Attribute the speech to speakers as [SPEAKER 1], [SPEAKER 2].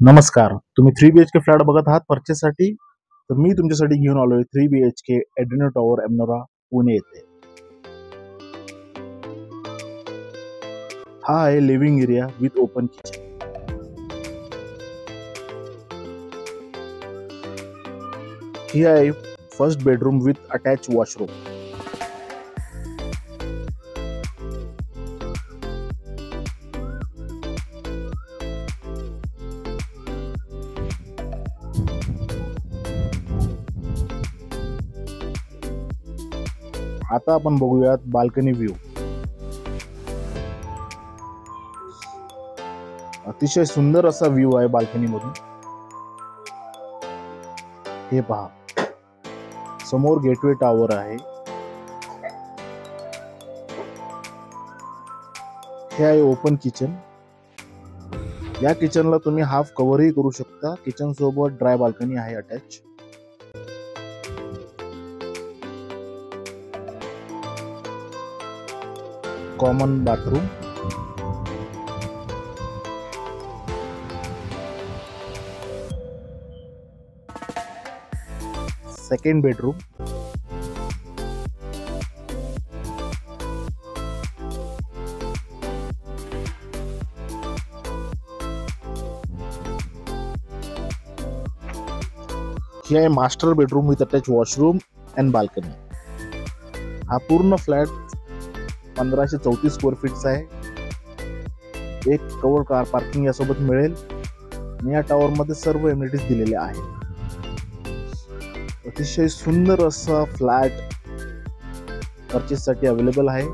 [SPEAKER 1] नमस्कार. तुम्ही 3 BHK flat बघत आहात परचेससाठी. तर मी तुमच्यासाठी घेऊन आलोय 3 BHK Adreno tower Amanora Pune येथे. हा आहे living area with open kitchen. ही आहे first bedroom with attach washroom. आता आपण बघूयात बाल्कनी व्ह्यू. अतिशय सुंदर असा व्ह्यू आहे बाल्कनी मधून. हे पहा, समोर गेटवे टॉवर आहे. हे आहे ओपन किचन. या किचनला तुम्ही हाफ कव्हरही करू शकता. किचन सोबत ड्राय बाल्कनी आहे attach. Common bathroom. Second bedroom. ही आहे master bedroom with attach washroom and balcony. हा पूर्ण फ्लॅट 1534 स्क्वेअर फीटचा आहे. एक कव्हर कार पार्किंग यासोबत मिळेल आणि या टॉवर मध्ये सर्व एमिनिटीज दिलेले आहेत. अतिशय सुंदर असा फ्लॅट परचेस साठी अवेलेबल आहे.